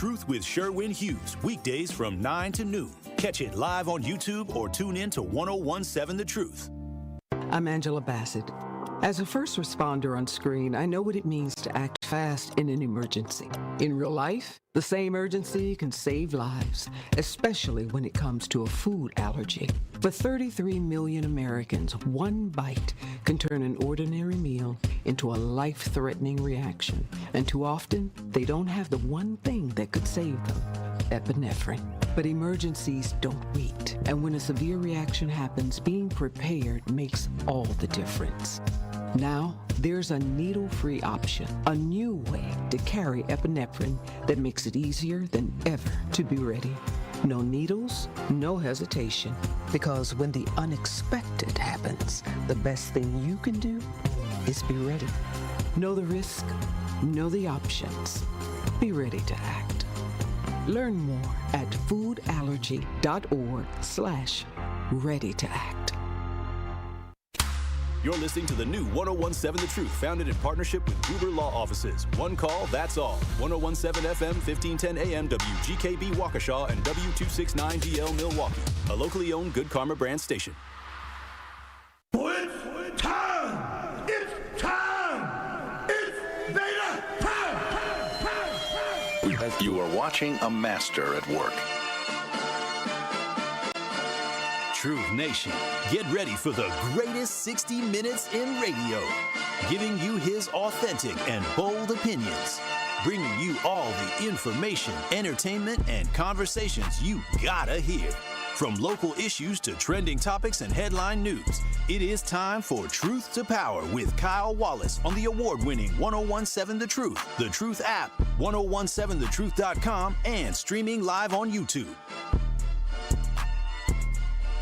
Truth with Sherwin Hughes, weekdays from 9 to noon. Catch it live on YouTube or tune in to 1017 The Truth. I'm Angela Bassett. As a first responder on screen, I know what it means to act fast in an emergency. In real life, the same urgency can save lives, especially when it comes to a food allergy. For 33 million Americans, one bite can turn an ordinary meal into a life-threatening reaction. And too often, they don't have the one thing that could save them: epinephrine. But emergencies don't wait. And when a severe reaction happens, being prepared makes all the difference. Now, there's a needle-free option, a new way to carry epinephrine that makes it easier than ever to be ready. No needles, no hesitation, because when the unexpected happens, the best thing you can do is be ready. Know the risk, know the options. Be ready to act. Learn more at foodallergy.org/ready to act. You're listening to the new 1017 The Truth, founded in partnership with Gruber Law Offices. One call, that's all. 1017 FM, 1510 AM, WGKB Waukesha, and W269DL Milwaukee. A locally owned Good Karma brand station. It's time! It's time! It's Beta time! You are watching a master at work. Truth Nation, get ready for the greatest 60 minutes in radio, giving you his authentic and bold opinions, bringing you all the information, entertainment, and conversations you gotta hear. From local issues to trending topics and headline news, it is time for Truth to Power with Kyle Wallace on the award-winning 1017 The Truth, The Truth app, 1017thetruth.com, and streaming live on YouTube.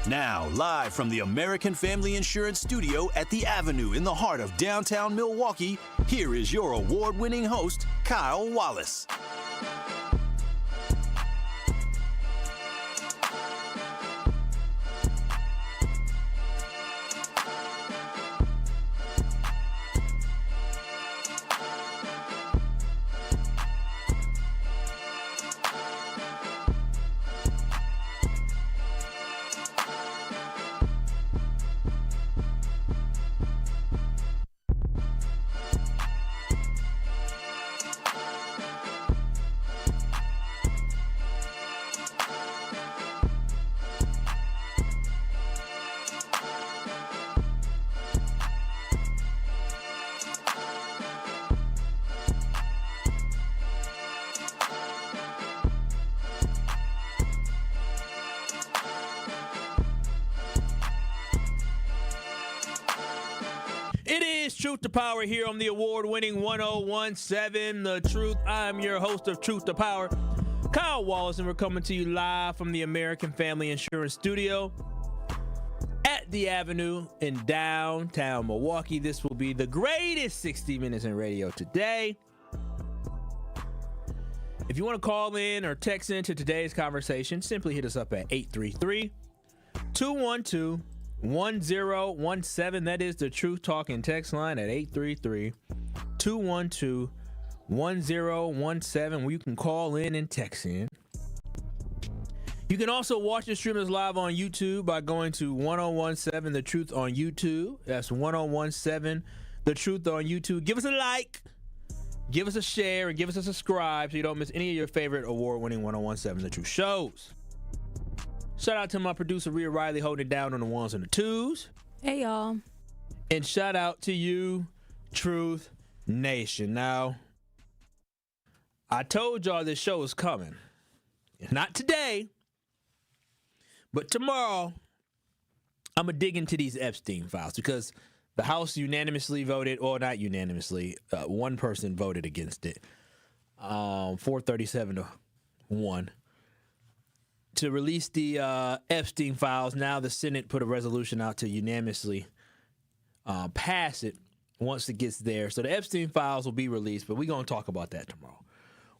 Now, live from the American Family Insurance Studio at the Avenue in the heart of downtown Milwaukee, here is your award-winning host, Kyle Wallace. Truth to Power here on the award-winning 1017 The Truth. I'm your host of Truth to Power, Kyle Wallace, and we're coming to you live from the American Family Insurance Studio at the Avenue in downtown Milwaukee. This will be the greatest 60 minutes in radio today. If you want to call in or text into today's conversation, simply hit us up at 833-212-1017. That is the Truth Talking text line at 833-212-1017, where you can call in and text in. You can also watch the stream live on YouTube by going to 1017 The Truth on YouTube. That's 1017 The Truth on YouTube. Give us a like, give us a share, and give us a subscribe so you don't miss any of your favorite award-winning 1017 The Truth shows. Shout out to my producer, Rhea Riley, holding it down on the ones and the twos. Hey, y'all. And shout out to you, Truth Nation. Now, I told y'all this show is coming. Not today, but tomorrow, I'm going to dig into these Epstein files because the House unanimously voted, or not unanimously, one person voted against it, 437-1. To release the Epstein files. Now the Senate put a resolution out to unanimously pass it once it gets there. So the Epstein files will be released, but we're going to talk about that tomorrow.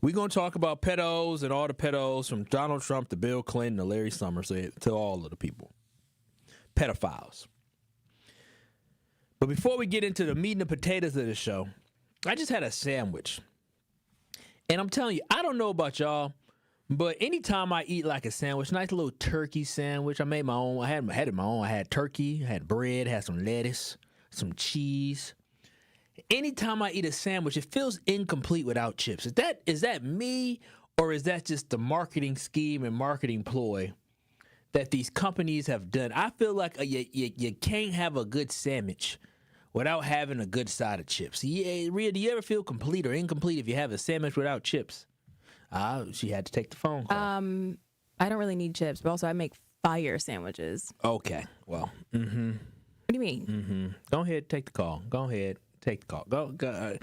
We're going to talk about pedos and all the pedos from Donald Trump to Bill Clinton to Larry Summers to all of the people. Pedophiles. But before we get into the meat and the potatoes of the show, I just had a sandwich. And I'm telling you, I don't know about y'all, but anytime I eat like a sandwich, nice little turkey sandwich, I made my own. I had it my own. I had turkey, I had bread, had some lettuce, some cheese. Anytime I eat a sandwich, it feels incomplete without chips. Is that me, or is that just the marketing scheme and marketing ploy that these companies have done? I feel like you can't have a good sandwich without having a good side of chips. Yeah, Rhea, do you ever feel complete or incomplete if you have a sandwich without chips? She had to take the phone call. I don't really need chips, but also I make fire sandwiches. Okay, well, What do you mean? Go ahead, take the call. Go ahead, take the call. Go.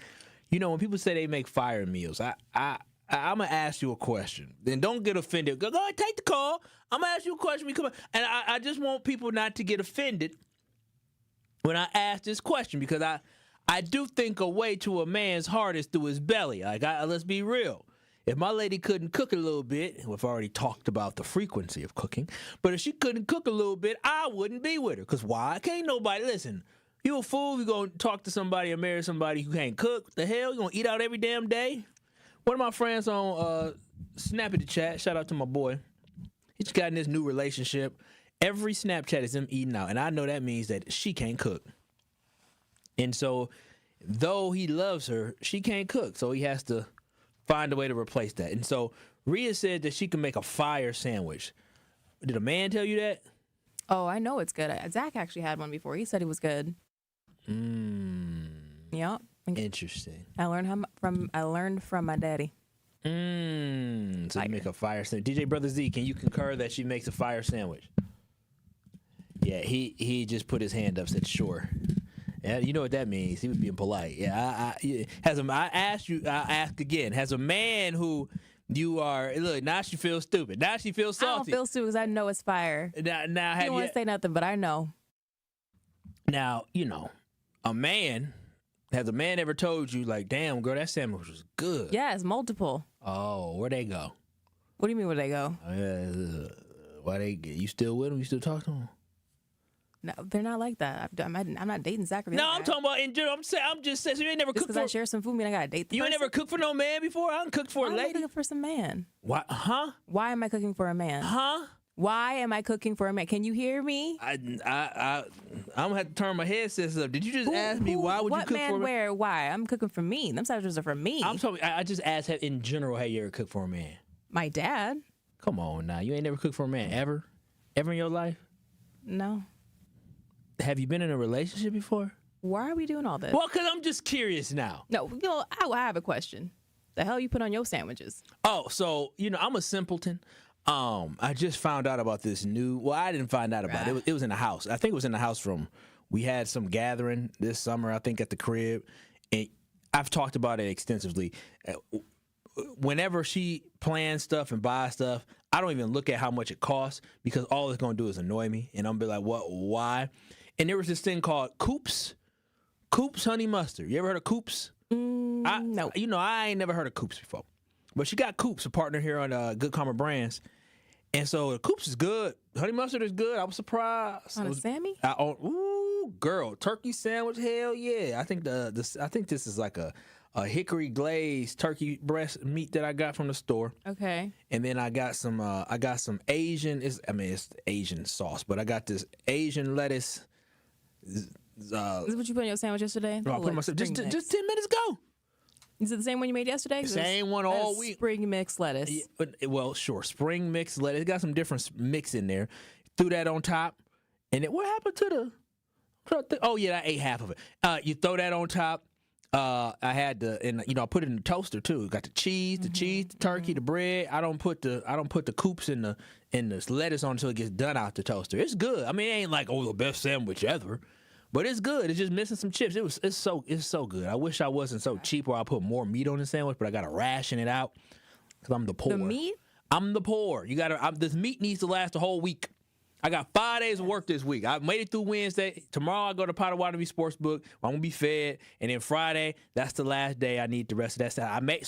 You know, when people say they make fire meals, I'm gonna ask you a question. Then don't get offended. Go ahead, take the call. I'm gonna ask you a question. And I just want people not to get offended when I ask this question, because I do think a way to a man's heart is through his belly. Like, let's be real. If my lady couldn't cook a little bit, we've already talked about the frequency of cooking, but if she couldn't cook a little bit, I wouldn't be with her. Because why? Can't nobody, listen, you a fool, you going to talk to somebody or marry somebody who can't cook. What the hell? You going to eat out every damn day? One of my friends on Snap in the chat, shout out to my boy, he just got in this new relationship. Every Snapchat is him eating out, and I know that means that she can't cook. And so, though he loves her, she can't cook, so he has to find a way to replace that. And so Rhea said that she can make a fire sandwich. Did a man tell you that? Oh, I know it's good. Zach actually had one before. He said it was good. Yeah. Interesting. I learned from my daddy. So you make a fire sandwich. DJ Brother Z, can you concur that she makes a fire sandwich? Yeah, he just put his hand up, said sure. Yeah, you know what that means. He was being polite. Yeah, I ask again. Has a man who you are, look, now she feels stupid. Now she feels salty. I don't feel stupid because I know it's fire. Now I don't want to say nothing, but I know. Now, you know, has a man ever told you, like, damn, girl, that sandwich was good? Yes, multiple. Oh, where'd they go? What do you mean where'd they go? You still with them? You still talk to them? No, they're not like that. I'm not dating Zachary. No, I'm talking about in general. I'm just saying. So you ain't never cooked for. Because I share some food, I gotta date the person. You ain't never cooked for no man before. I done cooked for a lady. Why am I cooking for some man? Why? Huh? Why am I cooking for a man? Huh? Why am I cooking for a man? Can you hear me? I'm gonna have to turn my headsets up. Did you just ask me why would you cook for a man? What man? Where? Why? I'm cooking for me. Them sandwiches are for me. I'm talking. I just asked in general. Have you ever cooked for a man? My dad. Come on now. You ain't never cooked for a man ever in your life? No. Have you been in a relationship before? Why are we doing all this? Well, because I'm just curious now. No, I have a question. The hell you put on your sandwiches? Oh, so, I'm a simpleton. I just found out about this I didn't find out about it. It was in the house. I think it was in the house we had some gathering this summer, I think, at the crib. And I've talked about it extensively. Whenever she plans stuff and buys stuff, I don't even look at how much it costs because all it's going to do is annoy me. And I'm be like, what? Why? And there was this thing called Coops honey mustard. You ever heard of Coops? No. I ain't never heard of Coops before. But she got Coops, a partner here on Good Karma Brands. And so Coops is good. Honey mustard is good. I was surprised. On a Sammy? Ooh, girl. Turkey sandwich, hell yeah. I think this is like a hickory glazed turkey breast meat that I got from the store. Okay. And then I got some Asian, it's Asian sauce, but I got this Asian lettuce. Is this what you put in your sandwich yesterday? I put myself just 10 minutes ago. Is it the same one you made yesterday? Same one all week. Spring mixed lettuce. Yeah, well, sure. Spring mixed lettuce. It got some different mix in there. Threw that on top. And then what happened to oh, yeah, I ate half of it. You throw that on top. I had I put it in the toaster too. Got the cheese, the turkey, the bread. I don't put the Coops in the lettuce on until it gets done out the toaster. It's good. I mean, it ain't like the best sandwich ever, but it's good. It's just missing some chips. It's so good. I wish I wasn't so cheap where I put more meat on the sandwich, but I gotta ration it out because I'm the poor. The meat? I'm the poor. This meat needs to last a whole week. I got 5 days of work this week. I made it through Wednesday. Tomorrow I go to Potawatomi Sportsbook. I'm gonna be fed, and then Friday that's the last day I need the rest of that stuff. I made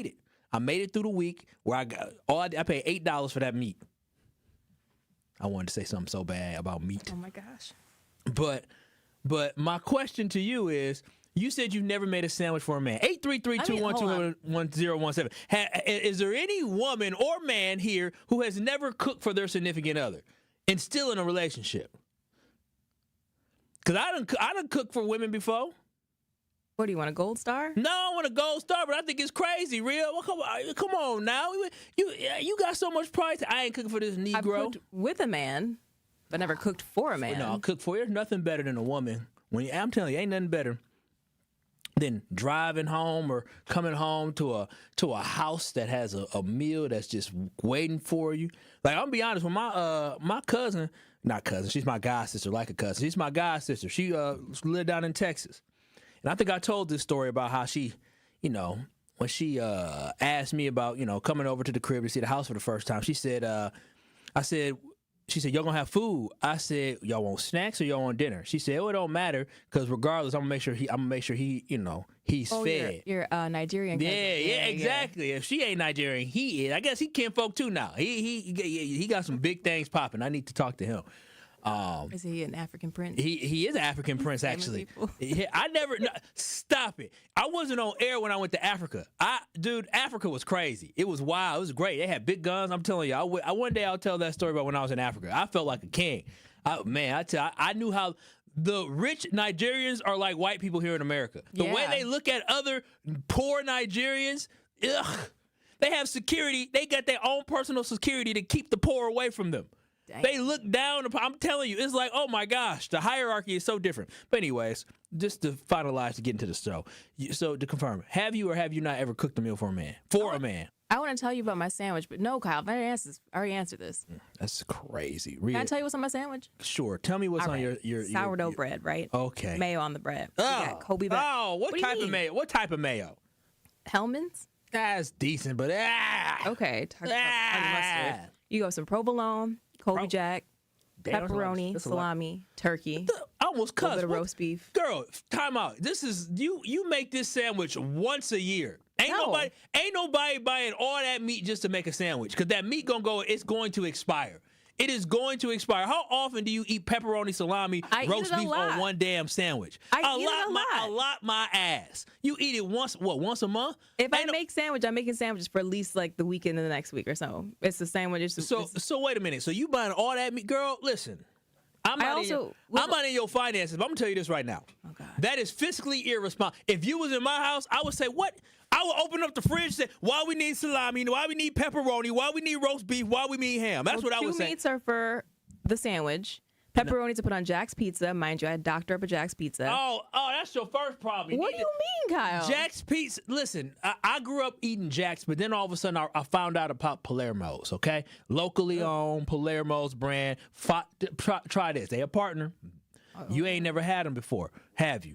it. I made it through the week where I paid $8 for that meat. I wanted to say something so bad about meat. Oh my gosh. But my question to you is, You said you've never made a sandwich for a man. 833-212-1017. Is there any woman or man here who has never cooked for their significant other and still in a relationship? Because I done cooked for women before. What do you want, a gold star? No, I want a gold star, but I think it's crazy, Rhea. Well, come on now. You got so much pride. I ain't cooking for this Negro. I've cooked with a man, but never cooked for a man. No, I'll cook for you. There's nothing better than a woman. I'm telling you, ain't nothing better than driving home or coming home to a house that has a meal that's just waiting for you. Like, I'm gonna be honest, when my cousin, not cousin, she's my god sister, like a cousin. She's my god sister. She lived down in Texas. And I think I told this story about how she, when she asked me about, coming over to the crib to see the house for the first time, she said, she said, y'all gonna have food. I said, y'all want snacks or y'all want dinner? She said, oh, it don't matter, because regardless, I'm gonna make sure he, he's fed. You're Nigerian. Yeah, exactly. If she ain't Nigerian, he is. I guess he kinfolk too now. He got some big things popping. I need to talk to him. Is he an African prince? He is an African prince, actually. I never. No, stop it. I wasn't on air when I went to Africa. Dude, Africa was crazy. It was wild. It was great. They had big guns. I'm telling you. One day I'll tell that story about when I was in Africa. I felt like a king. I knew how the rich Nigerians are like white people here in America. The way they look at other poor Nigerians, ugh. They have security. They got their own personal security to keep the poor away from them. Dang. They look down upon, I'm telling you, it's like, oh my gosh, the hierarchy is so different. But anyways, just to finalize, to get into the show. So to confirm, have you or have you not ever cooked a meal for a man? A man? I want to tell you about my sandwich, but no, Kyle, I already answered this. That's crazy. Can I tell you what's on my sandwich? Sure. Tell me what's on your sourdough bread, right? Okay. Mayo on the bread. Oh, Kobe what type of mayo? What type of mayo? Hellman's. That's decent, but okay. Mustard. You go some provolone, Kobe Jack, pepperoni, that's salami, turkey. I almost cussed. A little bit of roast beef. Girl, time out. This is you make this sandwich once a year. Ain't nobody buying all that meat just to make a sandwich, because that meat it's going to expire. It is going to expire. How often do you eat pepperoni, salami, roast beef on one damn sandwich? A lot my ass. You eat it once a month? If I make sandwich, I'm making sandwiches for at least like the weekend and the next week or so. It's the sandwich. So wait a minute. So you buying all that meat? Girl, listen. I'm not in your finances, but I'm going to tell you this right now. Oh, God. That is fiscally irresponsible. If you was in my house, I would say, what? I would open up the fridge and say, why we need salami, why we need pepperoni, why we need roast beef, why we need ham. That's what I would say. 2 meats are for the sandwich. Pepperoni to put on Jack's Pizza. Mind you, I doctor up a Jack's Pizza. Oh, that's your first problem. What do you mean, Kyle? Jack's Pizza. Listen, I grew up eating Jack's, but then all of a sudden I found out about Palermo's, okay? Locally owned, Palermo's brand. Try this. They a partner. You ain't never had them before, have you?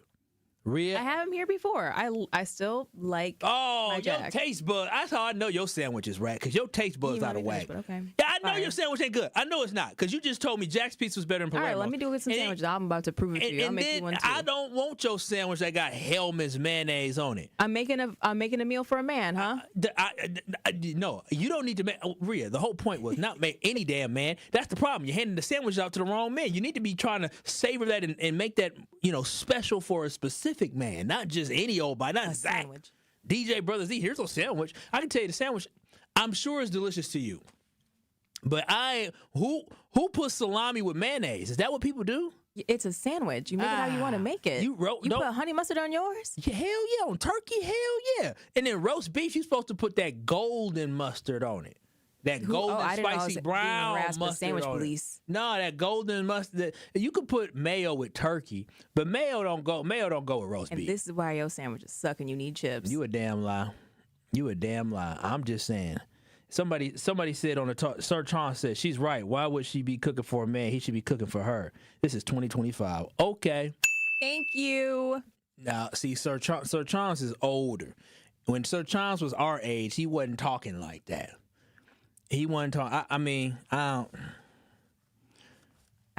Rhea? I have them here before. I still like my your Jack. taste bud. That's how I know your sandwich is right, because your taste bud's out of whack. Okay. Yeah, I know your sandwich ain't good. I know it's not, because you just told me Jack's Pizza was better than Palermo's. All right, let me do it with some sandwiches. I'm about to prove it to you. I'll make you one too. I don't want your sandwich that got Hellman's mayonnaise on it. I'm making a meal for a man, huh? No, you don't need to make. Rhea, the whole point was not make any damn man. That's the problem. You're handing the sandwiches out to the wrong man. You need to be trying to savor that and make that special for a specific man, not just any old body. Not Zach. DJ Brother Z, here's a sandwich. I can tell you the sandwich, I'm sure is delicious to you. But who puts salami with mayonnaise? Is that what people do? It's a sandwich. You make it how you want to make it. You put honey mustard on yours? Yeah, hell yeah. On turkey, hell yeah. And then roast beef, you're supposed to put that golden mustard on it. That golden spicy brown mustard sandwich on police. it. No, that golden mustard. You could put mayo with turkey, but mayo don't go with roast beef. And this is why your sandwiches suck and you need chips. You a damn lie. I'm just saying. Somebody said on the talk, Sir Tron said, she's right. Why would she be cooking for a man? He should be cooking for her. This is 2025. Okay. Thank you. Now, see, Sir Chance is older. When Sir Chance was our age, he wasn't talking like that. He wasn't talking. I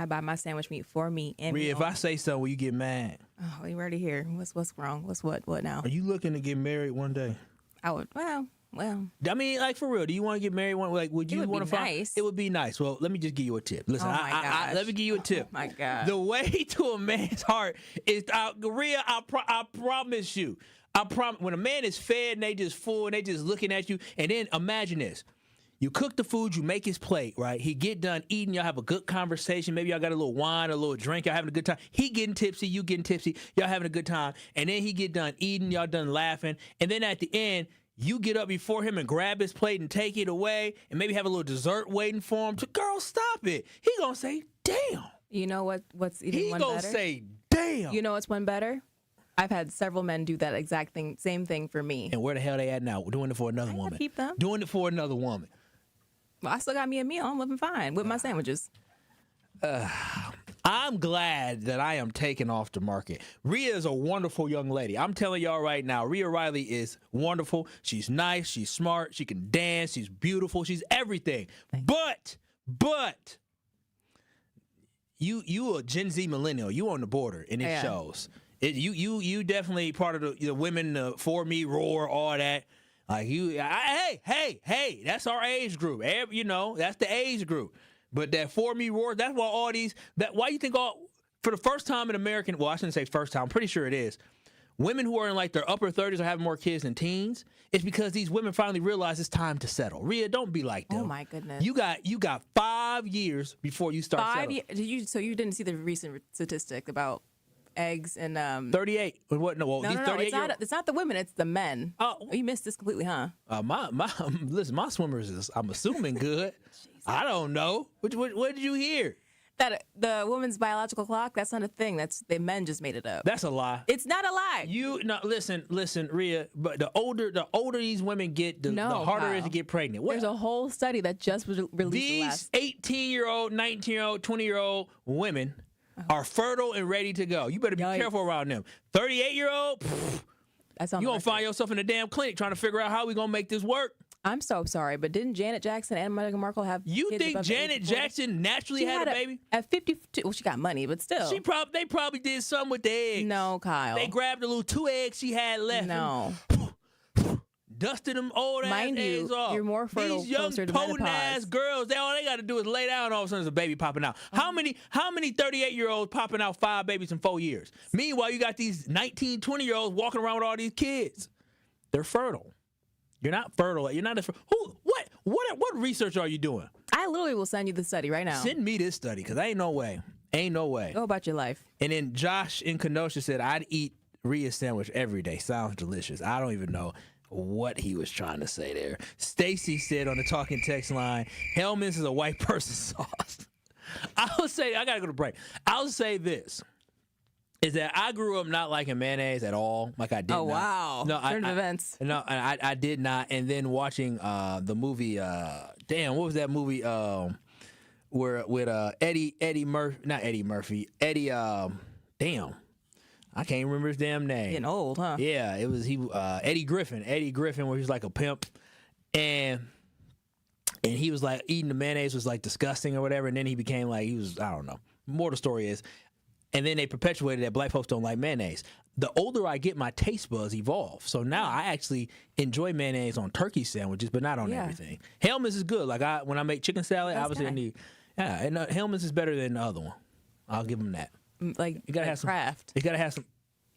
buy my sandwich meat for me. And Rhea, if I say so, will you get mad? Oh, we already here. What's wrong? What's what now? Are you looking to get married one day? I would. Well, Well, I mean, like, for real, do you want to get married? Would you want to find? Nice. It would be nice. Well, let me just give you a tip. Listen, let me give you a tip. Oh my God. The way to a man's heart is, Rhea, I promise you. When a man is fed and they just full and they just looking at you, and then imagine this. You cook the food, you make his plate, right? He get done eating, y'all have a good conversation. Maybe y'all got a little wine, a little drink, y'all having a good time. He getting tipsy, you getting tipsy, y'all having a good time. And then he get done eating, y'all done laughing. And then at the end, you get up before him and grab his plate and take it away and maybe have a little dessert waiting for him. Girl, stop it. He gonna say, damn. You know what's even one better? He gonna say, damn. You know what's one better? I've had several men do that exact thing, same thing for me. And where the hell they at now? We're doing it for another woman. Keep them. Doing it for another woman. Well, I still got me a meal. I'm living fine with my sandwiches. I'm glad that I am taken off the market. Rhea is a wonderful young lady. I'm telling y'all right now, Rhea Riley is wonderful. She's nice. She's smart. She can dance. She's beautiful. She's everything. But you a Gen Z millennial. You on the border, and it shows. You definitely part of the women for me roar, all that. Like hey, that's our age group. That's the age group. But that for me roar, that's why why you think for the first time in American, well, I shouldn't say first time, I'm pretty sure it is, women who are in like their upper 30s are having more kids than teens. It's because these women finally realize it's time to settle. Rhea, don't be like them. Oh my goodness. You got 5 years before you start settling. 5 years. So you didn't see the recent statistic about eggs and 38. What? No, no, 38 it's not the women, it's the men. Oh, you missed this completely, huh? Listen, my swimmers is, I'm assuming, good. I don't know. What did you hear? That the woman's biological clock, that's not a thing. The men just made it up. That's a lie. It's not a lie. Listen, Rhea, but the older these women get, the harder it is to get pregnant. There's a whole study that just was released. These 18-year-old, 19-year-old, 20-year-old women are fertile and ready to go. You better be careful around them. 38-year-old, that's on you gonna find yourself in a damn clinic trying to figure out how we gonna make this work. I'm so sorry, but didn't Janet Jackson and Meghan Markle have You kids think Janet Jackson naturally had a baby? At 52, well, she got money, but still. They probably did something with the eggs. No, Kyle. They grabbed the little 2 eggs she had left. No. Dusted them old ass eggs off. You're more fertile. These young closer to potent menopause. ass girls, all they got to do is lay down, and all of a sudden there's a baby popping out. How many 38-year-olds popping out 5 babies in 4 years? Meanwhile, you got these 19, 20-year-olds walking around with all these kids. They're fertile. You're not fertile. You're not what research are you doing? I literally will send you the study right now. Send me this study, because ain't no way. Ain't no way. Go about your life. And then Josh in Kenosha said, I'd eat Rhea's sandwich every day. Sounds delicious. I don't even know what he was trying to say there. Stacy said on the talking text line, Hellman's is a white person sauce. I gotta go to break. I'll say this, is that I grew up not liking mayonnaise at all. Like I did not. Oh, wow. No, Turn of events. No, I did not. And then watching the movie, what was that movie where with Eddie Murphy, not Eddie Murphy, Eddie, I can't remember his damn name. Getting old, huh? Yeah, it was Eddie Griffin. Eddie Griffin, where he was like a pimp, and he was like eating the mayonnaise was like disgusting or whatever, and then he became like I don't know. More the story is, and then they perpetuated that black folks don't like mayonnaise. The older I get, my taste buds evolve. So now I actually enjoy mayonnaise on turkey sandwiches, but not on everything. Hellman's is good. Like when I make chicken salad, obviously I need. Yeah, and Hellman's is better than the other one. I'll give them that. Like you gotta have craft. You gotta have some.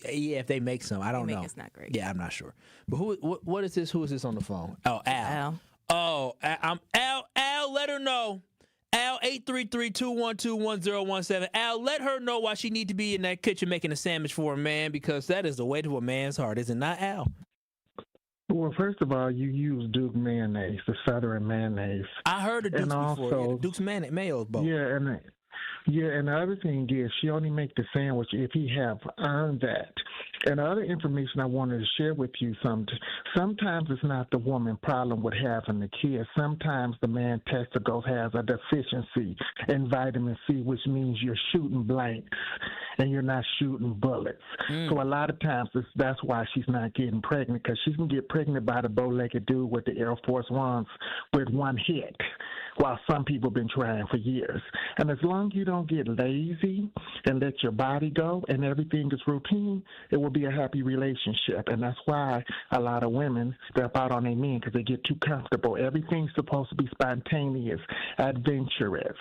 Yeah, if they make some, I don't know. It's not great. Yeah, I'm not sure. But what is this? Who is this on the phone? Oh, Al. Oh, I'm Al. Al, let her know. Al, 833-212-1017. Al, let her know why she need to be in that kitchen making a sandwich for a man, because that is the way to a man's heart, is it not, Al? Well, first of all, you use Duke mayonnaise, the Southern mayonnaise. I heard of Duke's before. Also, yeah, Duke's mayo's both. Yeah, and the other thing is she only make the sandwich if he have earned that. And the other information I wanted to share with you, sometimes it's not the woman problem with having the kids. Sometimes the man testicles has a deficiency in vitamin C, which means you're shooting blanks and you're not shooting bullets. So a lot of times that's why she's not getting pregnant, because she can get pregnant by the bow-legged dude with the Air Force Ones with one hit. while some people have been trying for years. And as long as you don't get lazy and let your body go and everything is routine, it will be a happy relationship. And that's why a lot of women step out on their men, because they get too comfortable. Everything's supposed to be spontaneous, adventurous,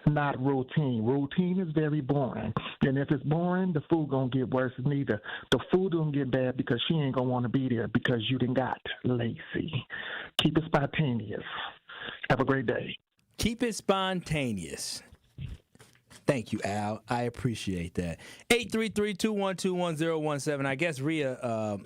not routine. Routine is very boring. And if it's boring, the food going to get worse than either. The food going to get bad because she ain't going to want to be there because you done got lazy. Keep it spontaneous. Have a great day. Keep it spontaneous. Thank you, Al. I appreciate that. 833-212-1017. I guess Rhea, a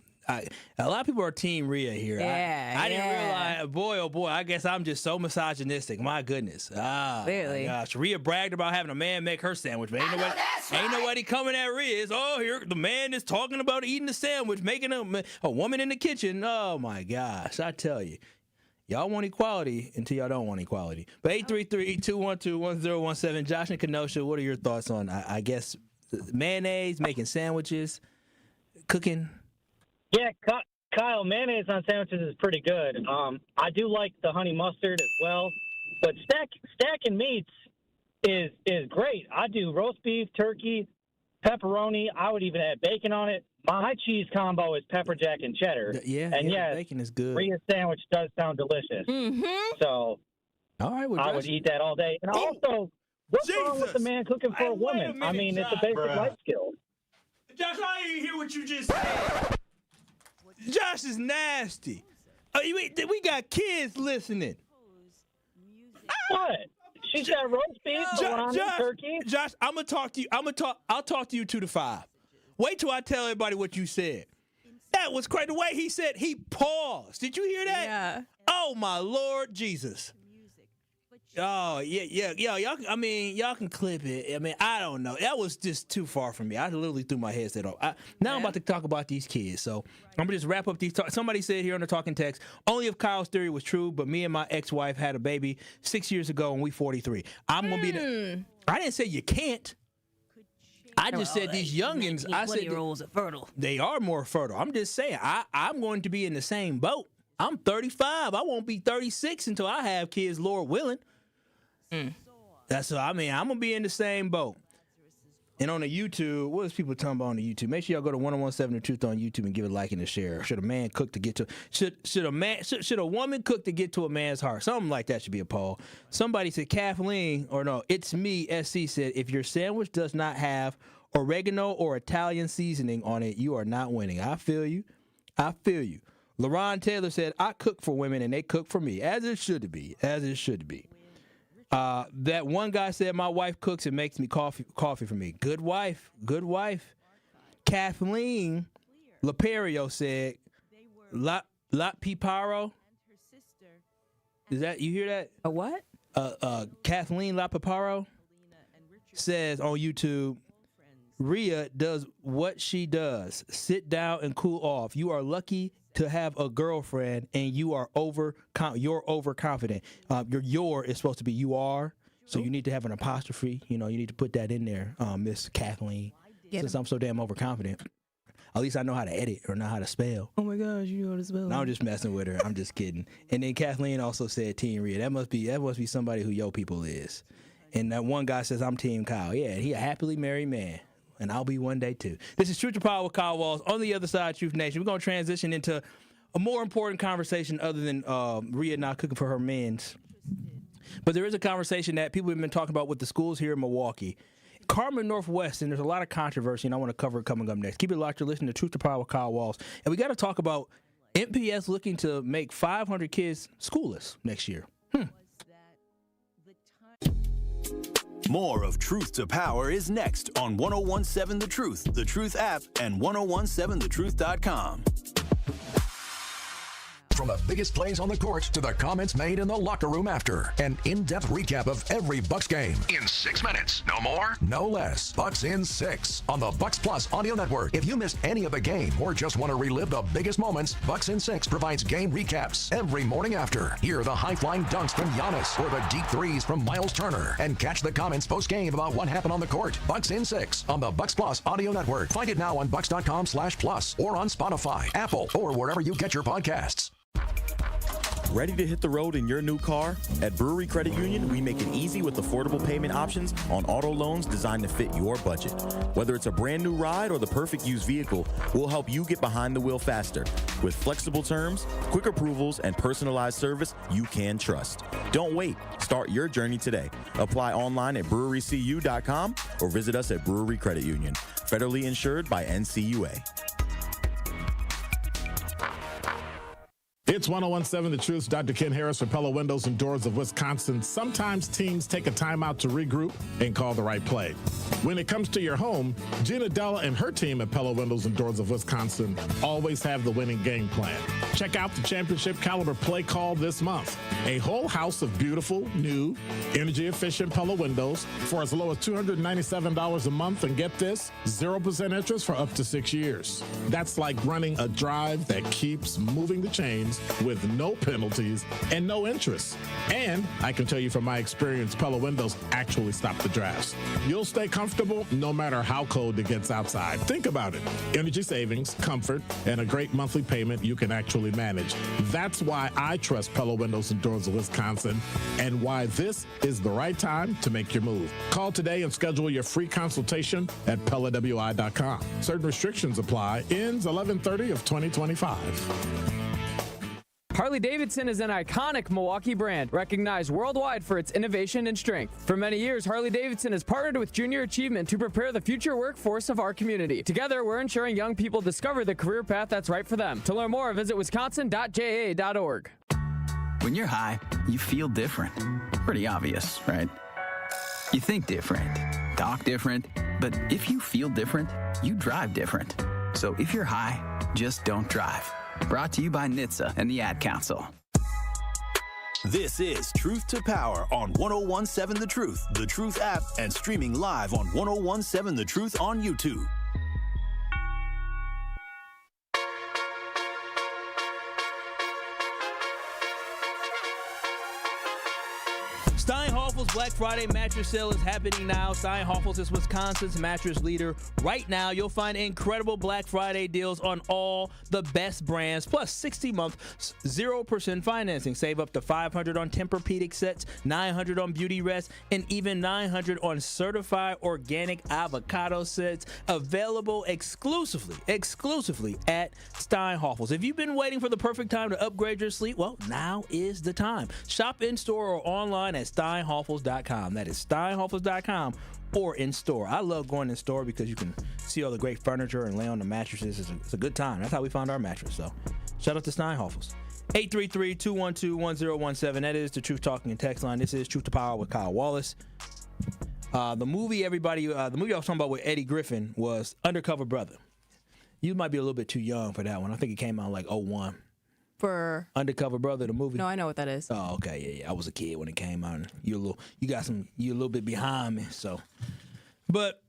lot of people are Team Rhea here. I didn't realize, boy, oh boy, I guess I'm just so misogynistic. My goodness. Really? My gosh. Rhea bragged about having a man make her sandwich, but ain't nobody coming at Rhea. It's, here, the man is talking about eating the sandwich, making a woman in the kitchen. Oh, my gosh. I tell you. Y'all want equality until y'all don't want equality. But 833-212-1017. Josh and Kenosha, what are your thoughts on, I guess, mayonnaise, making sandwiches, cooking? Yeah, Kyle, mayonnaise on sandwiches is pretty good. I do like the honey mustard as well. But stacking meats is great. I do roast beef, turkey, pepperoni. I would even add bacon on it. My cheese combo is pepper jack and cheddar. Yeah, yes, bacon is good. Rhea's sandwich does sound delicious. Mm-hmm. So all right, well, I would eat that all day. And also, what's wrong with the man cooking for a woman? I mean, it's a basic life skill. Josh, I didn't hear what you just said. Josh is nasty. We got kids listening. What? She said roast beef, salami, turkey. Josh, I'm gonna talk to you. I'll talk to you 2 to 5. Wait till I tell everybody what you said. That was crazy. The way he said, he paused. Did you hear that? Yeah. Oh, my Lord Jesus. Oh, yeah. Y'all can clip it. I mean, I don't know. That was just too far from me. I literally threw my headset off. Now I'm about to talk about these kids. So I'm going to just wrap up these. Somebody said here on the talking text, only if Kyle's theory was true, but me and my ex-wife had a baby 6 years ago and we 43. I'm going to be I didn't say you can't. I just said these youngins. I said 20-year-olds are fertile. They are more fertile. I'm just saying. I'm going to be in the same boat. I'm 35. I won't be 36 until I have kids, Lord willing. That's what I mean. I'm gonna be in the same boat. And on the YouTube, what is people talking about on the YouTube? Make sure y'all go to 1017 The Truth on YouTube and give it a like and a share. Should a man cook to get to? Should a woman cook to get to a man's heart? Something like that should be a poll. Somebody said it's me. SC said if your sandwich does not have oregano or Italian seasoning on it, you are not winning. I feel you. LaRon Taylor said I cook for women and they cook for me, as it should be. That one guy said my wife cooks and makes me coffee for me. Good wife. Kathleen Laperio said La Piparo. Is that, you hear that? A what? Kathleen La Piparo says on YouTube, Rhea does what she does. Sit down and cool off. You are lucky to have a girlfriend, and you are you're overconfident. Your is supposed to be you are, so you need to have an apostrophe. You need to put that in there, Miss Kathleen. Since I'm so damn overconfident, at least I know how to edit or know how to spell. Oh my gosh, you know how to spell. No, I'm just messing with her. I'm just kidding. And then Kathleen also said Team Rhea. That must be somebody who yo people is. And that one guy says I'm Team Kyle. Yeah, he a happily married man. And I'll be one day too. This is Truth to Power with Kyle Walls. On the other side, Truth Nation. We're going to transition into a more important conversation other than Rhea not cooking for her men's. But there is a conversation that people have been talking about with the schools here in Milwaukee. Carmen Northwest, and there's a lot of controversy, and I want to cover it coming up next. Keep it locked. You're listening to Truth to Power with Kyle Walls. And we got to talk about MPS looking to make 500 kids schoolless next year. More of Truth to Power is next on 1017 The Truth, The Truth app, and 1017thetruth.com. From the biggest plays on the court to the comments made in the locker room after. An in-depth recap of every Bucks game. In 6 minutes. No more, no less. Bucks in 6 on the Bucks Plus audio network. If you missed any of the game or just want to relive the biggest moments, Bucks in 6 provides game recaps every morning after. Hear the high-flying dunks from Giannis or the deep threes from Miles Turner. And catch the comments post-game about what happened on the court. Bucks in 6 on the Bucks Plus audio network. Find it now on Bucks.com/plus or on Spotify, Apple, or wherever you get your podcasts. Ready to hit the road in your new car? At Brewery Credit Union, we make it easy with affordable payment options on auto loans designed to fit your budget. Whether it's a brand new ride or the perfect used vehicle, we'll help you get behind the wheel faster. With flexible terms, quick approvals, and personalized service you can trust. Don't wait. Start your journey today. Apply online at brewerycu.com or visit us at Brewery Credit Union. Federally insured by NCUA. It's 1017 The Truth. Dr. Ken Harris for Pella Windows and Doors of Wisconsin. Sometimes teams take a timeout to regroup and call the right play. When it comes to your home, Gina Della and her team at Pella Windows and Doors of Wisconsin always have the winning game plan. Check out the championship caliber play call this month. A whole house of beautiful, new, energy-efficient Pella windows for as low as $297 a month. And get this, 0% interest for up to 6 years. That's like running a drive that keeps moving the chains with no penalties and no interest. And I can tell you from my experience, Pella windows actually stop the drafts. You'll stay comfortable no matter how cold it gets outside. Think about it. Energy savings, comfort, and a great monthly payment you can actually manage. That's why I trust Pella Windows and Doors of Wisconsin and why this is the right time to make your move. Call today and schedule your free consultation at PellaWI.com. Certain restrictions apply. Ends 11/30 of 2025. Harley-Davidson is an iconic Milwaukee brand, recognized worldwide for its innovation and strength. For many years, Harley-Davidson has partnered with Junior Achievement to prepare the future workforce of our community. Together, we're ensuring young people discover the career path that's right for them. To learn more, visit wisconsin.ja.org. When you're high, you feel different. Pretty obvious, right? You think different, talk different, but if you feel different, you drive different. So if you're high, just don't drive. Brought to you by NHTSA and the Ad Council. This is Truth to Power on 1017 The Truth app, and streaming live on 1017 The Truth on YouTube. Steinhoffel's Black Friday mattress sale is happening now. Steinhoffel's is Wisconsin's mattress leader. Right now, you'll find incredible Black Friday deals on all the best brands, plus 60-month 0% financing. Save up to $500 on Tempur-Pedic sets, $900 on Beauty Rest, and even $900 on certified organic avocado sets. Available exclusively at Steinhoffel's. If you've been waiting for the perfect time to upgrade your sleep, well, now is the time. Shop in-store or online at steinhoffels.com. That is steinhoffels.com or in store. I love going in store because you can see all the great furniture and lay on the mattresses. It's a good time. That's how we found our mattress. So shout out to Steinhoffels. 833-212-1017. That is the Truth Talking and Text line. This is Truth to Power with Kyle Wallace. The movie I was talking about with Eddie Griffin was Undercover Brother. You might be a little bit too young for that one. I think it came out like 01. For Undercover Brother, the movie. No, I know what that is. Oh, okay, yeah. I was a kid when it came out. You're a little bit behind me. So, but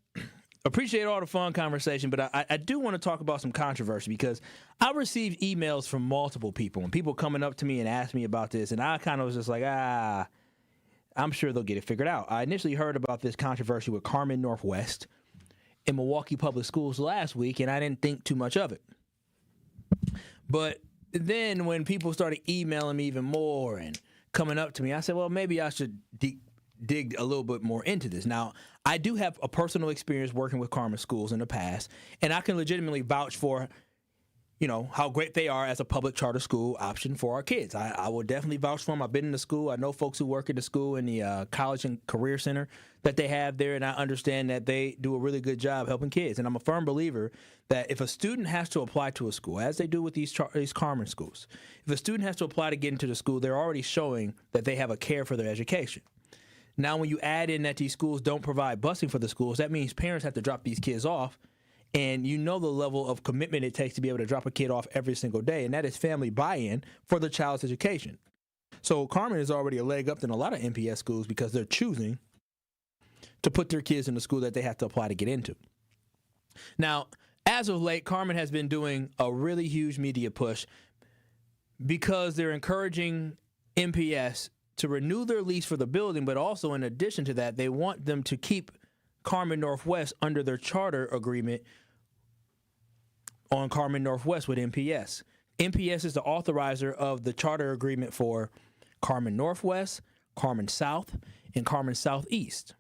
appreciate all the fun conversation. But I do want to talk about some controversy because I received emails from multiple people and people coming up to me and asked me about this, and I kind of was just like, I'm sure they'll get it figured out. I initially heard about this controversy with Carmen Northwest in Milwaukee Public Schools last week, and I didn't think too much of it. But then when people started emailing me even more and coming up to me, I said, well, maybe I should dig a little bit more into this. Now, I do have a personal experience working with Carmen schools in the past, and I can legitimately vouch for, how great they are as a public charter school option for our kids. I will definitely vouch for them. I've been in the school. I know folks who work in the school in the college and career center that they have there, and I understand that they do a really good job helping kids. And I'm a firm believer that if a student has to apply to a school, as they do with these Carmen schools, if a student has to apply to get into the school, they're already showing that they have a care for their education. Now, when you add in that these schools don't provide busing for the schools, that means parents have to drop these kids off. And you know the level of commitment it takes to be able to drop a kid off every single day, and that is family buy-in for the child's education. So Carmen is already a leg up than a lot of MPS schools because they're choosing to put their kids in the school that they have to apply to get into. Now, as of late, Carmen has been doing a really huge media push because they're encouraging MPS to renew their lease for the building, but also in addition to that, they want them to keep Carmen Northwest under their charter agreement on Carmen Northwest with MPS. MPS is the authorizer of the charter agreement for Carmen Northwest, Carmen South, and Carmen Southeast.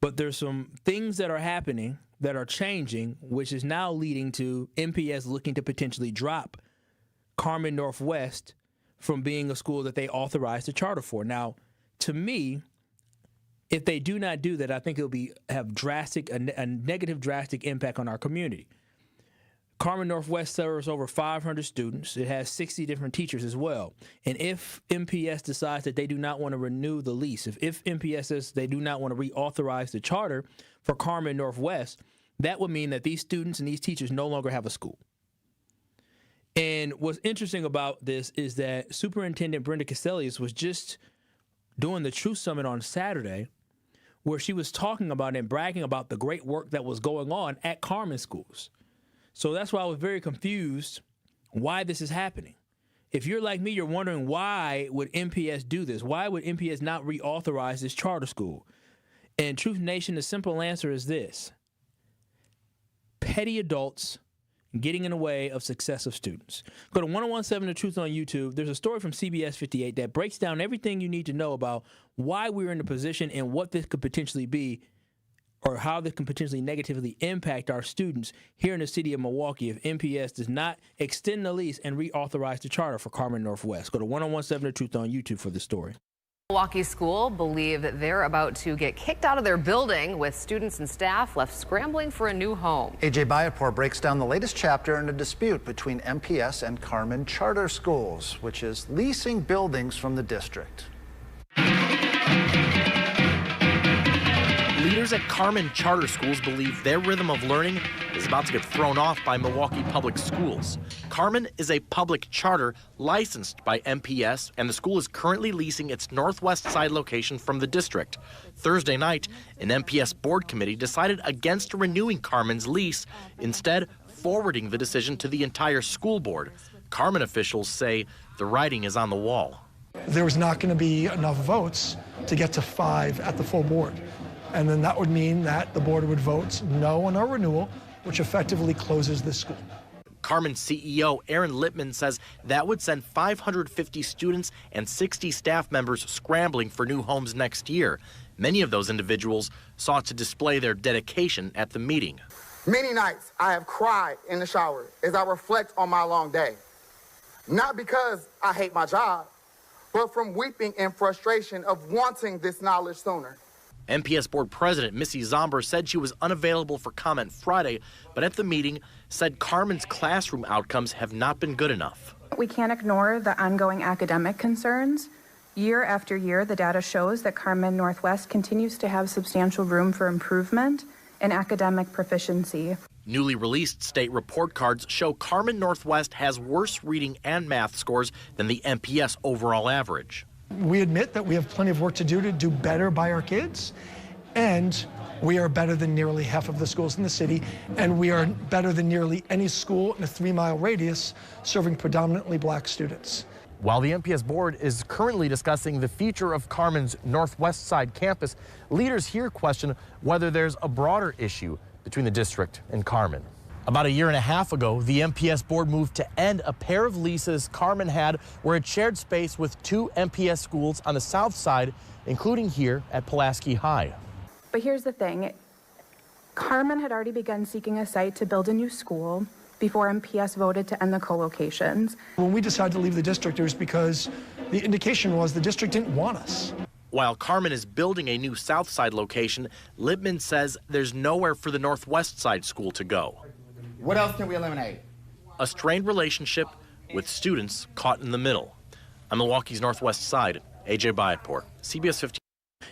But there's some things that are happening that are changing, which is now leading to MPS looking to potentially drop Carmen Northwest from being a school that they authorized the charter for. Now, to me, if they do not do that, I think it'll have a negative drastic impact on our community. Carmen Northwest serves over 500 students. It has 60 different teachers as well. And if MPS decides that they do not want to renew the lease, if MPS says they do not want to reauthorize the charter for Carmen Northwest, that would mean that these students and these teachers no longer have a school. And what's interesting about this is that Superintendent Brenda Cassellius was just doing the Truth Summit on Saturday, where she was talking about and bragging about the great work that was going on at Carmen schools. So that's why I was very confused why this is happening. If you're like me, you're wondering, why would MPS do this? Why would MPS not reauthorize this charter school? And Truth Nation, the simple answer is this: petty adults getting in the way of success of students. Go to 1017 The Truth on YouTube. There's a story from CBS 58 that breaks down everything you need to know about why we're in the position and what this could potentially be, or how this can potentially negatively impact our students here in the city of Milwaukee if MPS does not extend the lease and reauthorize the charter for Carmen Northwest. Go to 1017 The Truth on YouTube for the story. Milwaukee School believe that they're about to get kicked out of their building, with students and staff left scrambling for a new home. AJ Bayapur breaks down the latest chapter in a dispute between MPS and Carmen Charter Schools, which is leasing buildings from the district. Leaders at Carmen Charter Schools believe their rhythm of learning is about to get thrown off by Milwaukee Public Schools. Carmen is a public charter licensed by MPS, and the school is currently leasing its northwest side location from the district. Thursday night, an MPS board committee decided against renewing Carmen's lease, instead forwarding the decision to the entire school board. Carmen officials say the writing is on the wall. There was not going to be enough votes to get to 5 at the full board. And then that would mean that the board would vote no on our renewal, which effectively closes the school. Carmen CEO Aaron Lippman says that would send 550 students and 60 staff members scrambling for new homes next year. Many of those individuals sought to display their dedication at the meeting. Many nights I have cried in the shower as I reflect on my long day. Not because I hate my job, but from weeping in frustration of wanting this knowledge sooner. MPS board president Missy Zomber said she was unavailable for comment Friday, but at the meeting said Carmen's classroom outcomes have not been good enough. We can't ignore the ongoing academic concerns. Year after year, the data shows that Carmen Northwest continues to have substantial room for improvement in academic proficiency. Newly released state report cards show Carmen Northwest has worse reading and math scores than the MPS overall average. We admit that we have plenty of work to do better by our kids, and we are better than nearly half of the schools in the city, and we are better than nearly any school in a 3-mile radius serving predominantly black students. While the MPS board is currently discussing the future of Carmen's Northwest Side campus, leaders here question whether there's a broader issue between the district and Carmen. About a year and a half ago, the MPS board moved to end a pair of leases Carmen had where it shared space with 2 MPS schools on the south side, including here at Pulaski High. But here's the thing. Carmen had already begun seeking a site to build a new school before MPS voted to end the co-locations. When we decided to leave the district, it was because the indication was the district didn't want us. While Carmen is building a new south side location, Lippman says there's nowhere for the northwest side school to go. What else can we eliminate? A strained relationship with students caught in the middle. On Milwaukee's northwest side, AJ Bayapur, CBS 15.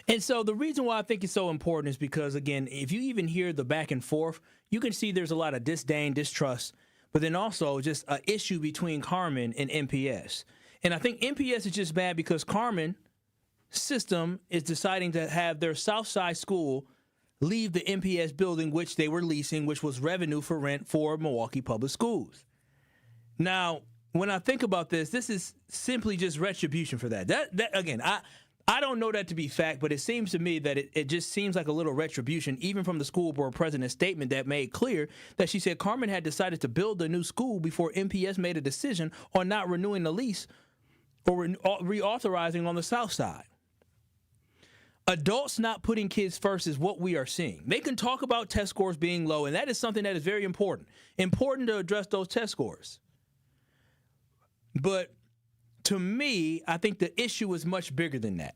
And so the reason why I think it's so important is because, again, if you even hear the back and forth, you can see there's a lot of disdain, distrust, but then also just an issue between Carmen and MPS. And I think MPS is just bad because Carmen system is deciding to have their south side school leave the MPS building, which they were leasing, which was revenue for rent for Milwaukee Public Schools. Now, when I think about this, this is simply just retribution for that. That again, I don't know that to be fact, but it seems to me that it just seems like a little retribution, even from the school board president's statement that made clear that she said Carmen had decided to build a new school before MPS made a decision on not renewing the lease or reauthorizing on the south side. Adults not putting kids first is what we are seeing. They can talk about test scores being low, and that is something that is very important. Important to address those test scores. But to me, I think the issue is much bigger than that.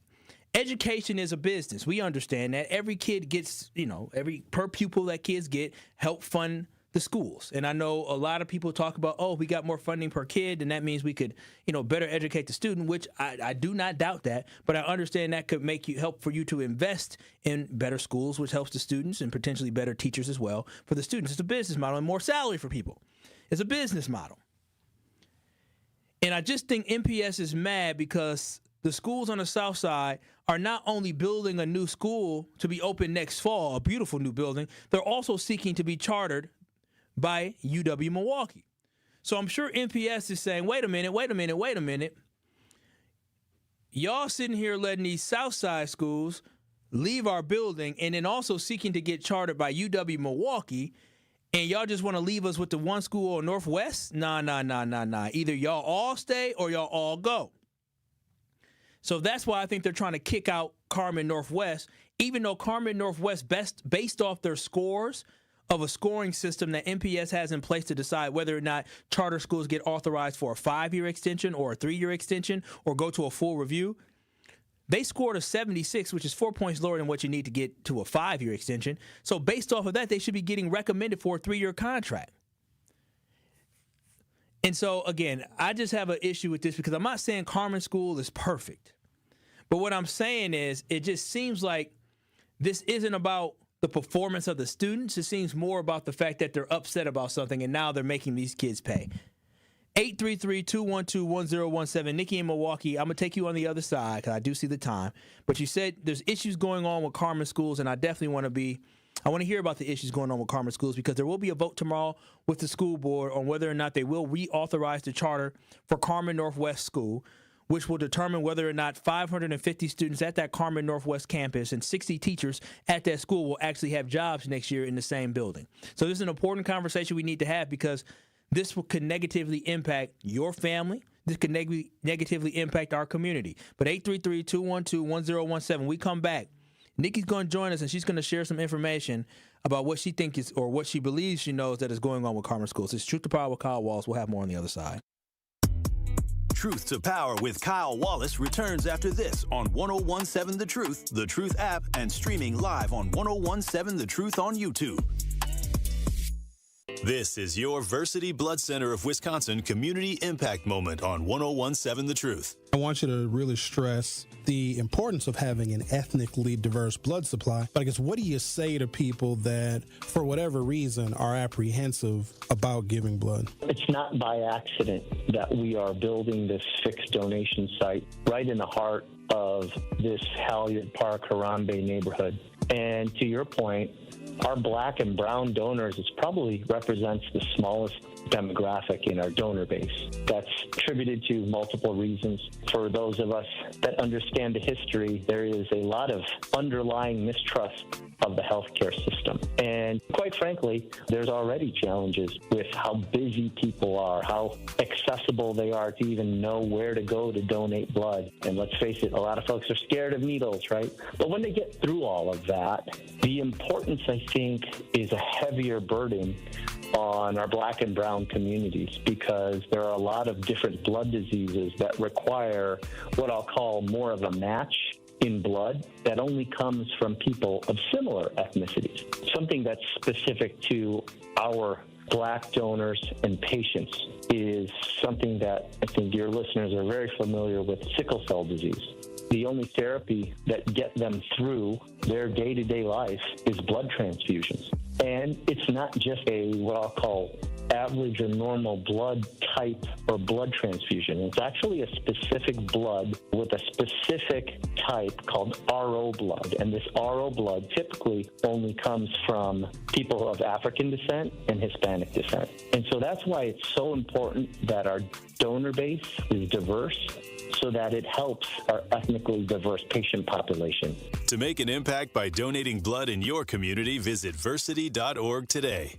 Education is a business. We understand that. Every kid gets, every per pupil that kids get help fund the schools. And I know a lot of people talk about, we got more funding per kid, and that means we could, better educate the student, which I do not doubt that. But I understand that could help for you to invest in better schools, which helps the students and potentially better teachers as well for the students. It's a business model and more salary for people. It's a business model. And I just think MPS is mad because the schools on the south side are not only building a new school to be open next fall, a beautiful new building, they're also seeking to be chartered by UW Milwaukee. So I'm sure MPS is saying, wait a minute. Y'all sitting here letting these south side schools leave our building and then also seeking to get chartered by UW Milwaukee, and y'all just want to leave us with the one school on Northwest? Nah. Either y'all all stay or y'all all go. So that's why I think they're trying to kick out Carmen Northwest, even though Carmen Northwest, based off their scores of a scoring system that MPS has in place to decide whether or not charter schools get authorized for a 5-year extension or a 3-year extension or go to a full review, they scored a 76, which is 4 points lower than what you need to get to a 5-year extension. So based off of that, they should be getting recommended for a 3-year contract. And so, again, I just have an issue with this because I'm not saying Carmen School is perfect. But what I'm saying is it just seems like this isn't about the performance of the students. It seems more about the fact that they're upset about something, and now they're making these kids pay. 833-212-1017. Nikki in Milwaukee, I'm going to take you on the other side because I do see the time. But you said there's issues going on with Carmen Schools, and I definitely want to hear about the issues going on with Carmen Schools because there will be a vote tomorrow with the school board on whether or not they will reauthorize the charter for Carmen Northwest School, which will determine whether or not 550 students at that Carmen Northwest campus and 60 teachers at that school will actually have jobs next year in the same building. So this is an important conversation we need to have because this could negatively impact your family. This could negatively impact our community. But 833-212-1017, we come back. Nikki's going to join us, and she's going to share some information about what she thinks is, or what she believes she knows that is going on with Carmen Schools. It's Truth to Power with Kyle Wallace. We'll have more on the other side. Truth to Power with Kyle Wallace returns after this on 101.7 The Truth app, and streaming live on 101.7 The Truth on YouTube. This is your Versity Blood Center of Wisconsin Community Impact Moment on 101.7 The Truth. I want you to really stress the importance of having an ethnically diverse blood supply. But I guess, what do you say to people that, for whatever reason, are apprehensive about giving blood? It's not by accident that we are building this fixed donation site right in the heart of this Halyard Park, Harambe neighborhood. And to your point, our black and brown donors probably represents the smallest demographic in our donor base. That's attributed to multiple reasons. For those of us that understand the history, there is a lot of underlying mistrust of the healthcare system. And quite frankly, there's already challenges with how busy people are, how accessible they are to even know where to go to donate blood. And let's face it, a lot of folks are scared of needles, right? But when they get through all of that, the importance, I think, is a heavier burden on our black and brown communities, because there are a lot of different blood diseases that require what I'll call more of a match in blood that only comes from people of similar ethnicities. Something that's specific to our black donors and patients is something that I think your listeners are very familiar with: sickle cell disease. The only therapy that get them through their day-to-day life is blood transfusions. And it's not just a what I'll call average or normal blood type or blood transfusion. It's actually a specific blood with a specific type called RO blood. And this RO blood typically only comes from people of African descent and Hispanic descent. And so that's why it's so important that our donor base is diverse so that it helps our ethnically diverse patient population. To make an impact by donating blood in your community, visit versity.org today.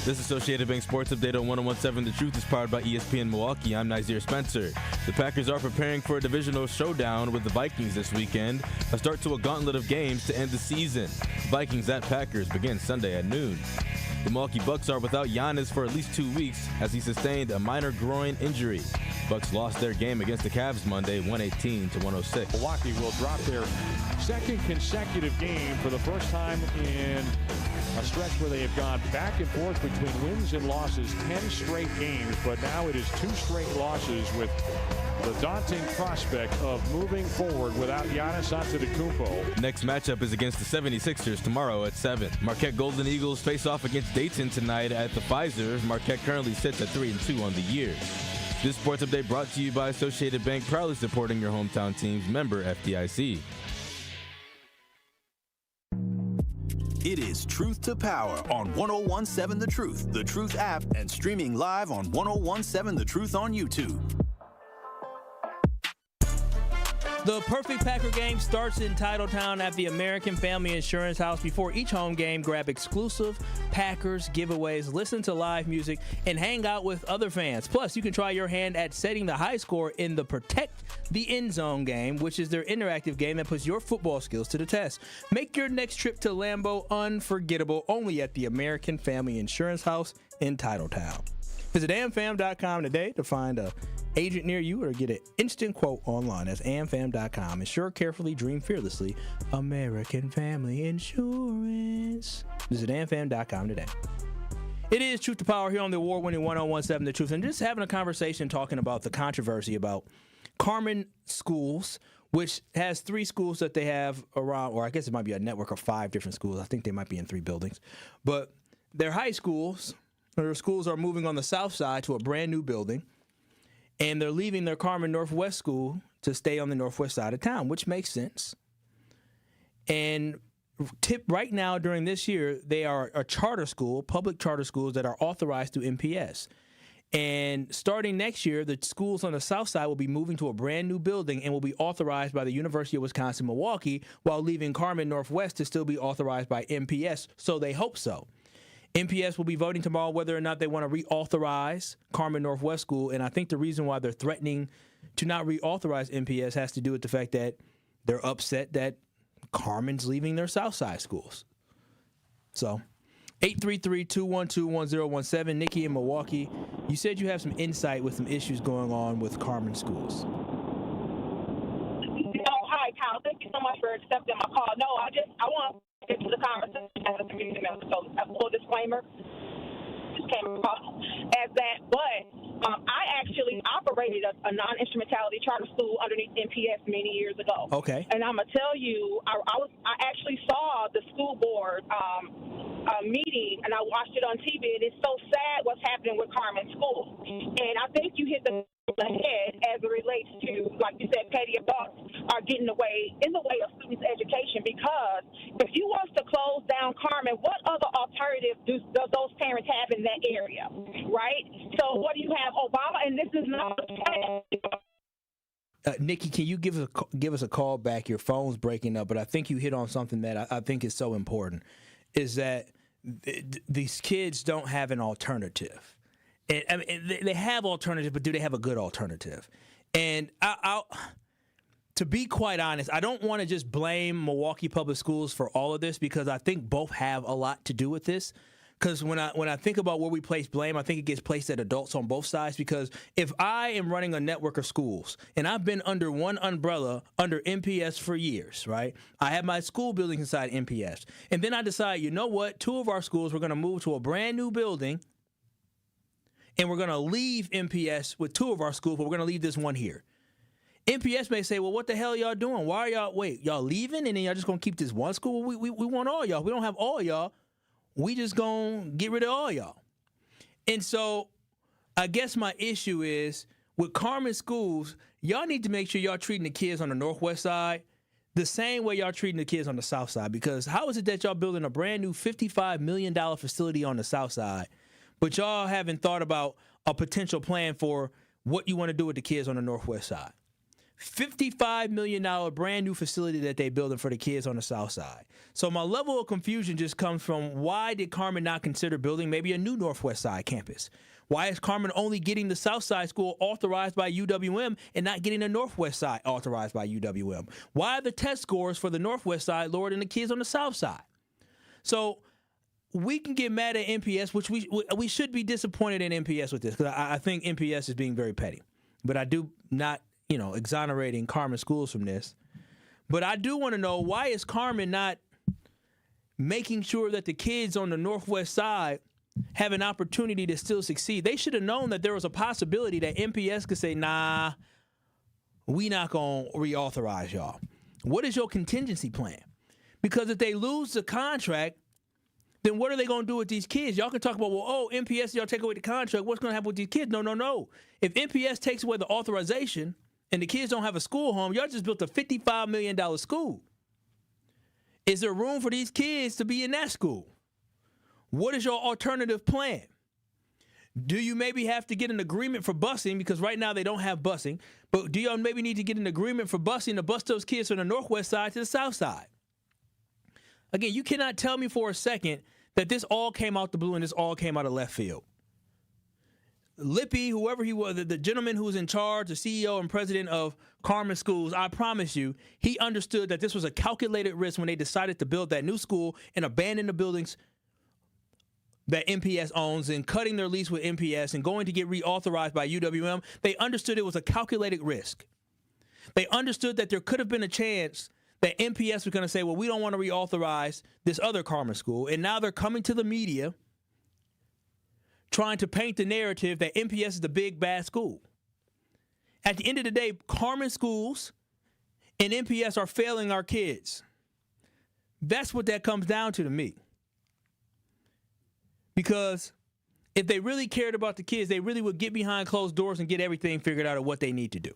This Associated Bank Sports Update on 101.7 The Truth is powered by ESPN Milwaukee. I'm Nazir Spencer. The Packers are preparing for a divisional showdown with the Vikings this weekend, a start to a gauntlet of games to end the season. Vikings at Packers begins Sunday at noon. The Milwaukee Bucks are without Giannis for at least 2 weeks as he sustained a minor groin injury. Bucks lost their game against the Cavs Monday, 118-106. Milwaukee will drop their second consecutive game for the first time in a stretch where they have gone back and forth between wins and losses, 10 straight games, but now it is 2 straight losses with the daunting prospect of moving forward without Giannis Antetokounmpo. Next matchup is against the 76ers tomorrow at 7. Marquette Golden Eagles face off against Dayton tonight at the Pfizer. Marquette currently sits at 3-2 on the year. This sports update brought to you by Associated Bank, proudly supporting your hometown teams, member FDIC. It is Truth to Power on 101.7 The Truth app, and streaming live on 101.7 The Truth on YouTube. The perfect Packer game starts in Titletown at the American Family Insurance House. Before each home game, grab exclusive Packers giveaways, listen to live music, and hang out with other fans. Plus, you can try your hand at setting the high score in the Protect the End Zone game, which is their interactive game that puts your football skills to the test. Make your next trip to Lambeau unforgettable, only at the American Family Insurance House in Titletown. Visit amfam.com today to find a agent near you or get an instant quote online. That's amfam.com. Insure carefully, dream fearlessly. American Family Insurance. Visit amfam.com today. It is Truth to Power here on the award-winning 101.7 The Truth. And just having a conversation talking about the controversy about Carmen schools, which has 3 schools that they have around, or I guess it might be a network of 5 different schools. I think they might be in 3 buildings. But their high schools, their schools are moving on the south side to a brand new building. And they're leaving their Carmen Northwest school to stay on the northwest side of town, which makes sense. And right now, during this year, they are a charter school, public charter schools that are authorized through MPS. And starting next year, the schools on the south side will be moving to a brand new building and will be authorized by the University of Wisconsin-Milwaukee, while leaving Carmen Northwest to still be authorized by MPS, so they hope so. MPS will be voting tomorrow whether or not they want to reauthorize Carmen Northwest School, and I think the reason why they're threatening to not reauthorize MPS has to do with the fact that they're upset that Carmen's leaving their Southside schools. So, 833-212-1017, Nikki in Milwaukee, you said you have some insight with some issues going on with Carmen schools. Hi, Kyle. Thank you so much for accepting my call. No, I want to get to the conversation as a community member. So, a full disclaimer, just came across as that. But I actually operated a non-instrumentality charter school underneath MPS many years ago. Okay. And I'm gonna tell you, I actually saw the school board meeting, and I watched it on TV. And it's so sad what's happening with Carmen School. And I think you hit the head as it relates to, like you said, petty adults are getting in the way of students' education, because if you want to close down Carmen, what other alternative does those parents have in that area, right? So what do you have, Obama? And this is not Nikki, can you give us a call back? Your phone's breaking up, but I think you hit on something that I think is so important, is that these kids don't have an alternative. And I mean, they have alternative, but do they have a good alternative? And to be quite honest, I don't want to just blame Milwaukee Public Schools for all of this, because I think both have a lot to do with this. Because when I think about where we place blame, I think it gets placed at adults on both sides. Because if I am running a network of schools and I've been under one umbrella under MPS for years, right? I have my school building inside MPS. And then I decide, you know what? 2 of our schools, we're going to move to a brand new building. And we're going to leave MPS with 2 of our schools, but we're going to leave this one here. MPS may say, well, what the hell y'all doing? Why are y'all leaving? And then y'all just going to keep this one school? We want all y'all. We don't have all y'all. We just going to get rid of all y'all. And so I guess my issue is with Carmen schools, y'all need to make sure y'all treating the kids on the northwest side the same way y'all treating the kids on the south side. Because how is it that y'all building a brand new $55 million facility on the south side, but y'all haven't thought about a potential plan for what you want to do with the kids on the Northwest side. $55 million brand new facility that they building for the kids on the South side. So my level of confusion just comes from, why did Carmen not consider building maybe a new Northwest side campus? Why is Carmen only getting the South Side school authorized by UWM and not getting the Northwest side authorized by UWM? Why are the test scores for the Northwest side lower than the kids on the South side? So we can get mad at MPS, which we should be disappointed in MPS with this, because I think MPS is being very petty. But I do not, exonerating Carmen schools from this. But I do want to know, why is Carmen not making sure that the kids on the Northwest side have an opportunity to still succeed? They should have known that there was a possibility that MPS could say, nah, we not going to reauthorize y'all. What is your contingency plan? Because if they lose the contract, then what are they going to do with these kids? Y'all can talk about, MPS, y'all take away the contract. What's going to happen with these kids? No. If MPS takes away the authorization and the kids don't have a school home, y'all just built a $55 million school. Is there room for these kids to be in that school? What is your alternative plan? Do you maybe have to get an agreement for busing? Because right now they don't have busing. But do y'all maybe need to get an agreement for busing to bus those kids from the Northwest side to the South side? Again, you cannot tell me for a second that this all came out the blue and this all came out of left field. Lippy, whoever he was, the gentleman who was in charge, the CEO and president of Carmen Schools, I promise you, he understood that this was a calculated risk when they decided to build that new school and abandon the buildings that MPS owns and cutting their lease with MPS and going to get reauthorized by UWM. They understood it was a calculated risk. They understood that there could have been a chance that MPS was going to say, well, we don't want to reauthorize this other Carmen school. And now they're coming to the media trying to paint the narrative that MPS is the big, bad school. At the end of the day, Carmen schools and MPS are failing our kids. That's what that comes down to me. Because if they really cared about the kids, they really would get behind closed doors and get everything figured out of what they need to do.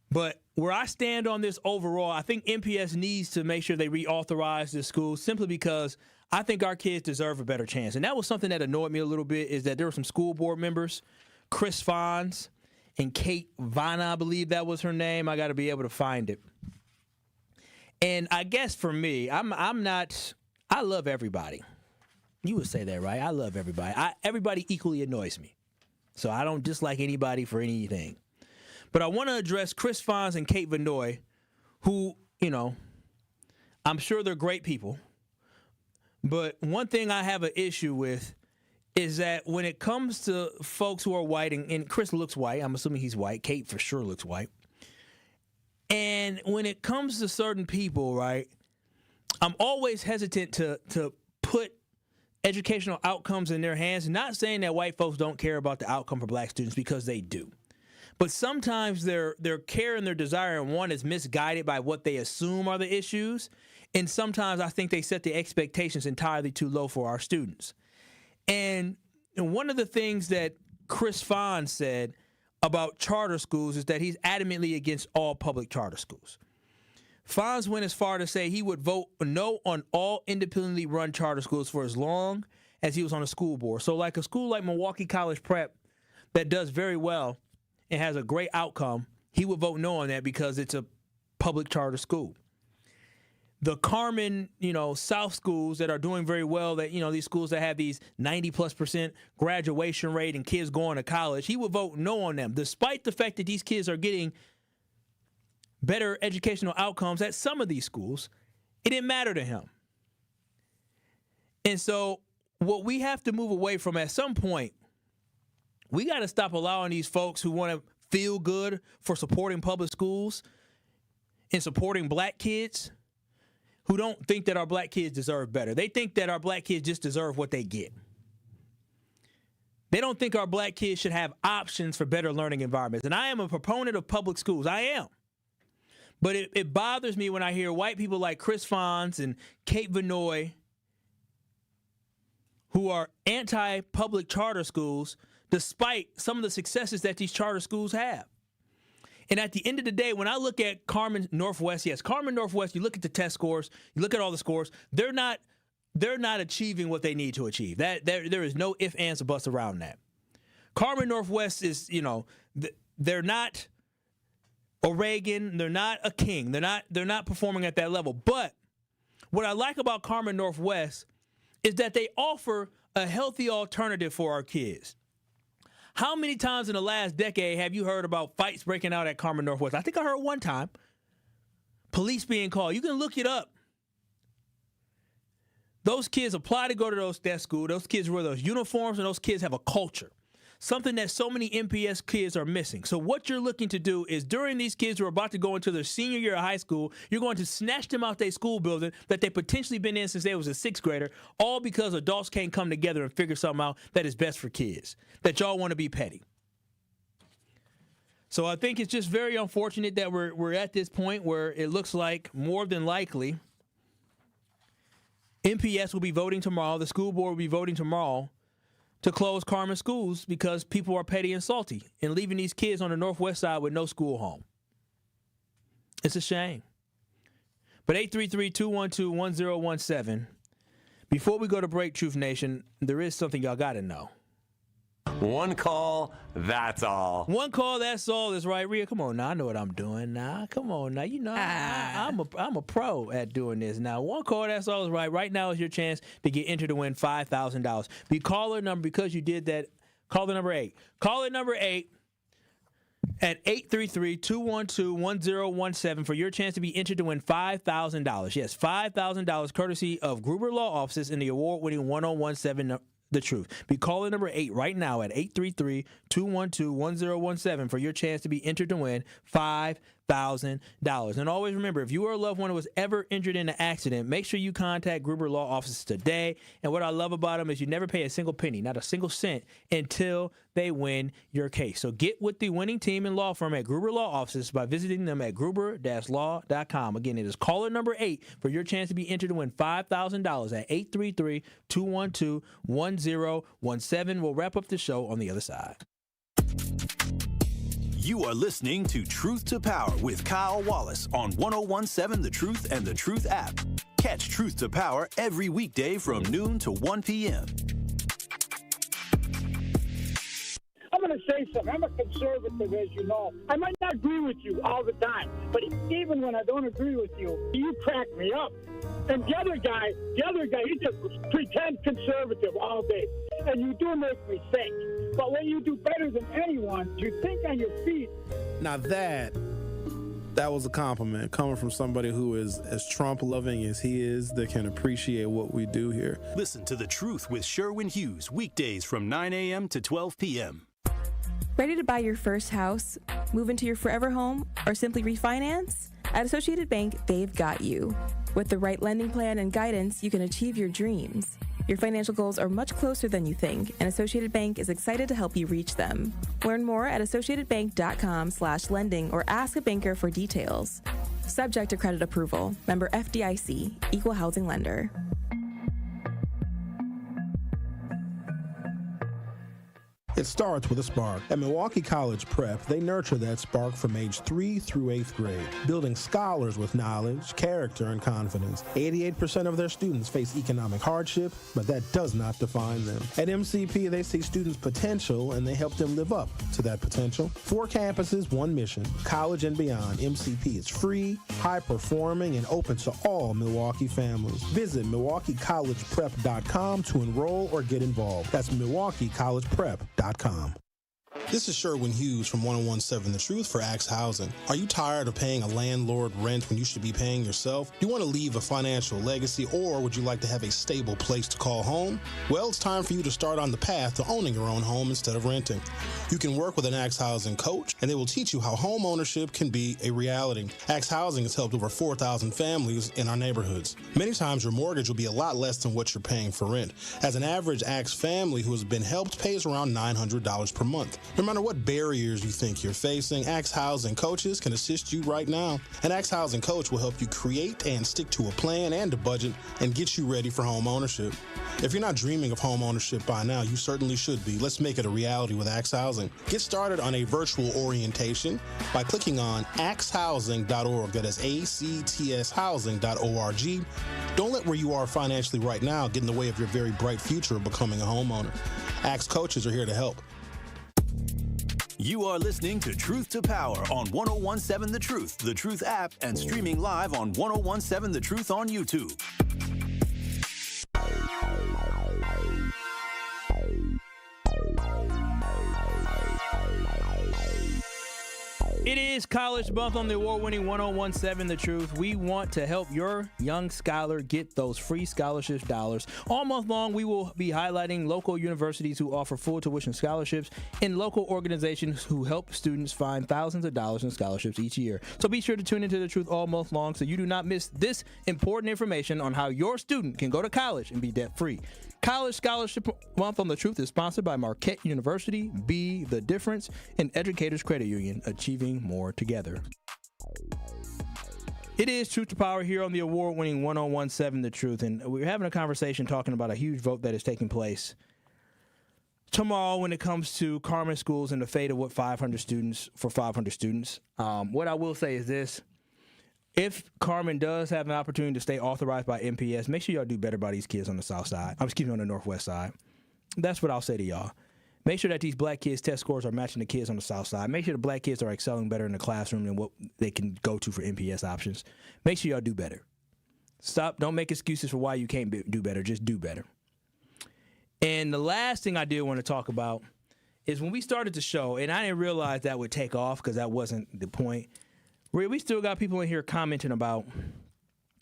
But where I stand on this overall, I think MPS needs to make sure they reauthorize this school, simply because I think our kids deserve a better chance. And that was something that annoyed me a little bit, is that there were some school board members, Chris Fons and Kate Vanna, I believe that was her name. I got to be able to find it. And I guess for me, I love everybody. You would say that, right? I love everybody. Everybody equally annoys me. So I don't dislike anybody for anything. But I want to address Chris Fons and Kate Vanoy, who, I'm sure they're great people. But one thing I have an issue with is that when it comes to folks who are white, and Chris looks white, I'm assuming he's white. Kate for sure looks white. And when it comes to certain people, right, I'm always hesitant to put educational outcomes in their hands. Not saying that white folks don't care about the outcome for black students, because they do. But sometimes their care and their desire in one is misguided by what they assume are the issues. And sometimes I think they set the expectations entirely too low for our students. And one of the things that Chris Fons said about charter schools is that he's adamantly against all public charter schools. Fons went as far to say he would vote no on all independently run charter schools for as long as he was on the school board. So like a school like Milwaukee College Prep that does very well and has a great outcome, he would vote no on that because it's a public charter school. The Carmen, South schools that are doing very well, that, these schools that have these 90+% graduation rate and kids going to college, he would vote no on them, despite the fact that these kids are getting better educational outcomes at some of these schools. It didn't matter to him. And so what we have to move away from at some point, we got to stop allowing these folks who want to feel good for supporting public schools and supporting black kids, who don't think that our black kids deserve better. They think that our black kids just deserve what they get. They don't think our black kids should have options for better learning environments. And I am a proponent of public schools. I am. But it bothers me when I hear white people like Chris Fons and Kate Vanoy, who are anti-public charter schools, despite some of the successes that these charter schools have. And at the end of the day, when I look at Carmen Northwest, yes, Carmen Northwest, you look at the test scores, you look at all the scores, they're not they're not achieving what they need to achieve. There is no ifs, ands, or buts around that. Carmen Northwest is, they're not a Reagan, they're not a King, they're not performing at that level. But what I like about Carmen Northwest is that they offer a healthy alternative for our kids. How many times in the last decade have you heard about fights breaking out at Carmen Northwest? I think I heard one time. Police being called. You can look it up. Those kids apply to go to that school. Those kids wear those uniforms, and those kids have a culture. Something that so many MPS kids are missing. So what you're looking to do is during these kids who are about to go into their senior year of high school, you're going to snatch them out their school building that they potentially been in since they was a sixth grader, all because adults can't come together and figure something out that is best for kids, that y'all want to be petty. So I think it's just very unfortunate that we're at this point where it looks like more than likely MPS will be voting tomorrow, the school board will be voting tomorrow to close Carmen schools because people are petty and salty and leaving these kids on the northwest side with no school home. It's a shame. But 833-212-1017. Before we go to break, Truth Nation, there is something y'all got to know. One call, that's all. One call, that's all is right. Rhea, come on now. I know what I'm doing now. Come on now. I'm a pro at doing this now. One call, that's all is right. Right now is your chance to get entered to win $5,000. Be caller number, because you did that, caller number 8. Caller number 8 at 833-212-1017 for your chance to be entered to win $5,000. Yes, $5,000 courtesy of Gruber Law Offices in the award-winning 1017 The Truth. Be calling number 8 right now at 833-212-1017 for your chance to be entered to win $5,000. And always remember, if you or a loved one who was ever injured in an accident, make sure you contact Gruber Law Offices today. And what I love about them is you never pay a single penny, not a single cent, until they win your case. So get with the winning team and law firm at Gruber Law Offices by visiting them at gruber-law.com. Again, it is caller number 8 for your chance to be entered to win $5,000 at 833-212-1017. We'll wrap up the show on the other side. You are listening to Truth to Power with Kyle Wallace on 1017 The Truth and The Truth app. Catch Truth to Power every weekday from noon to 1 p.m. I'm going to say something. I'm a conservative, as you know. I might not agree with you all the time, but even when I don't agree with you, you crack me up. And the other guy, he just pretends conservative all day. And you do make me think. But when you do better than anyone, you think on your feet. Now that was a compliment coming from somebody who is as Trump-loving as he is, that can appreciate what we do here. Listen to The Truth with Sherwin Hughes, weekdays from 9 a.m. to 12 p.m. Ready to buy your first house, move into your forever home, or simply refinance? At Associated Bank, they've got you. With the right lending plan and guidance, you can achieve your dreams. Your financial goals are much closer than you think, and Associated Bank is excited to help you reach them. Learn more at associatedbank.com/lending or ask a banker for details. Subject to credit approval. Member FDIC. Equal housing lender. It starts with a spark. At Milwaukee College Prep, they nurture that spark from age 3 through 8th grade, building scholars with knowledge, character, and confidence. 88% of their students face economic hardship, but that does not define them. At MCP, they see students' potential, and they help them live up to that potential. 4 campuses, 1 mission. College and beyond, MCP is free, high-performing, and open to all Milwaukee families. Visit MilwaukeeCollegePrep.com to enroll or get involved. That's MilwaukeeCollegePrep.com. This is Sherwin Hughes from 1017 The Truth for Axe Housing. Are you tired of paying a landlord rent when you should be paying yourself? Do you want to leave a financial legacy, or would you like to have a stable place to call home? Well, it's time for you to start on the path to owning your own home instead of renting. You can work with an Axe Housing coach, and they will teach you how home ownership can be a reality. Axe Housing has helped over 4,000 families in our neighborhoods. Many times your mortgage will be a lot less than what you're paying for rent. As an average Axe family who has been helped pays around $900 per month. No matter what barriers you think you're facing, Axe Housing Coaches can assist you right now. An Axe Housing Coach will help you create and stick to a plan and a budget and get you ready for home ownership. If you're not dreaming of home ownership by now, you certainly should be. Let's make it a reality with Axe Housing. Get started on a virtual orientation by clicking on axehousing.org. That is ACTS housing.org. Don't let where you are financially right now get in the way of your very bright future of becoming a homeowner. Axe Coaches are here to help. You are listening to Truth to Power on 1017 The Truth app, and streaming live on 1017 The Truth on YouTube. It is College Month on the award-winning 1017 The Truth. We want to help your young scholar get those free scholarship dollars. All month long, we will be highlighting local universities who offer full tuition scholarships and local organizations who help students find thousands of dollars in scholarships each year. So be sure to tune into The Truth all month long so you do not miss this important information on how your student can go to college and be debt-free. College Scholarship Month on The Truth is sponsored by Marquette University, Be the Difference, and Educators Credit Union, achieving more together. It is Truth to Power here on the award-winning 1017 The Truth, and we're having a conversation talking about a huge vote that is taking place tomorrow when it comes to Carmen schools and the fate of what 500 students. What I will say is this. If Carmen does have an opportunity to stay authorized by MPS, make sure y'all do better by these kids on the south side. On the northwest side. That's what I'll say to y'all. Make sure that these black kids' test scores are matching the kids on the south side. Make sure the black kids are excelling better in the classroom than what they can go to for MPS options. Make sure y'all do better. Don't make excuses for why you can't do better. Just do better. And the last thing I did want to talk about is when we started the show, and I didn't realize that would take off because that wasn't the point. We still got people in here commenting about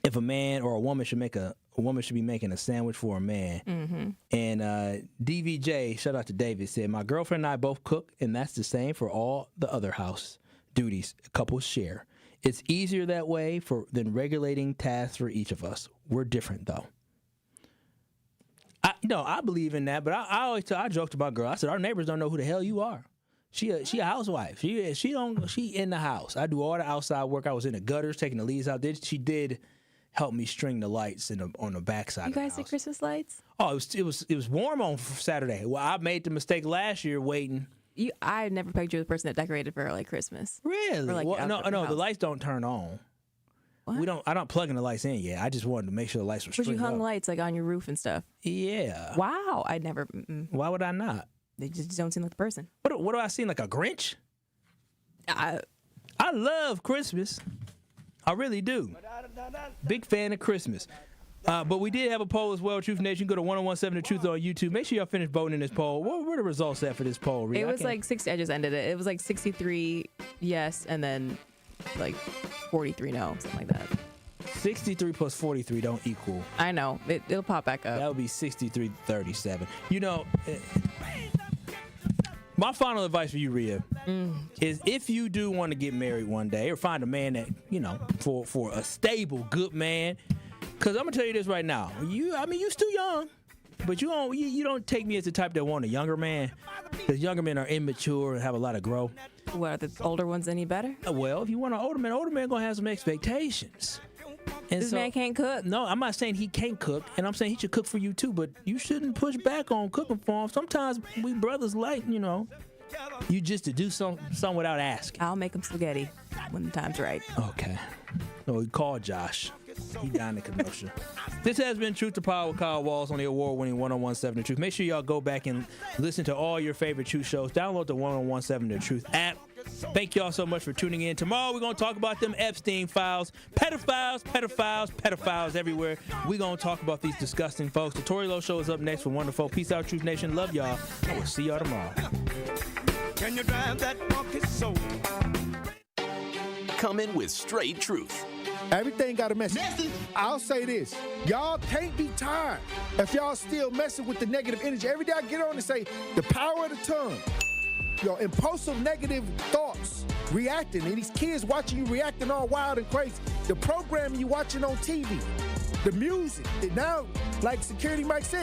if a man or a woman should be making a sandwich for a man. Mm-hmm. And DVJ, shout out to David, said, my girlfriend and I both cook, and that's the same for all the other house duties couples share. It's easier that way than regulating tasks for each of us. We're different, though. I believe in that, but I joked about girl. I said, our neighbors don't know who the hell you are. She a housewife. She in the house. I do all the outside work. I was in the gutters taking the leaves out. She did help me string the lights on the backside. You guys did Christmas lights? Oh, it was warm on Saturday. Well, I made the mistake last year waiting. I never pegged you as the person that decorated for like Christmas. Really? No. The lights don't turn on. What? I don't plug in the lights in yet. I just wanted to make sure the lights were straight. But you hung lights like on your roof and stuff. Yeah. Wow. I'd never. Why would I not? They just don't seem like the person. What do I seem like, a Grinch? I love Christmas. I really do. Big fan of Christmas. But we did have a poll as well, Truth Nation. Go to 1017 The Truth on YouTube. Make sure y'all finish voting in this poll. What were the results at for this poll, Rhea? It was like 60. I just ended it. It was like 63 yes, and then like 43 no, something like that. 63 plus 43 don't equal. I know. It'll pop back up. That would be 63-37. My final advice for you, Rhea, is if you do want to get married one day or find a man that, for a stable, good man, because I'm going to tell you this right now. You still young, but you don't take me as the type that want a younger man, because younger men are immature and have a lot of growth. What, are the older ones any better? Well, if you want an older man going to have some expectations. And this man can't cook. No, I'm not saying he can't cook, and I'm saying he should cook for you too, but you shouldn't push back on cooking for him. Sometimes we brothers you just to do something without asking. I'll make him spaghetti when the time's right. Okay. No, we call Josh. He down in Kenosha. This has been Truth to Power with Kyle Wallace on the award-winning 1017 The Truth. Make sure y'all go back and listen to all your favorite Truth shows. Download the 1017 The Truth app. Thank y'all so much for tuning in. Tomorrow we're going to talk about them Epstein files. Pedophiles everywhere. We're going to talk about these disgusting folks. The Tory Lowe Show is up next for Wonderful. Peace out, Truth Nation. Love y'all. I will see y'all tomorrow. Can you drive that monkey soul? Come in with straight truth. Everything got a message. I'll say this. Y'all can't be tired if y'all still messing with the negative energy. Every day I get on and say, the power of the tongue. Your impulsive negative thoughts, reacting, and these kids watching you reacting all wild and crazy. The programming you watching on TV, the music. And now, like Security Mike said,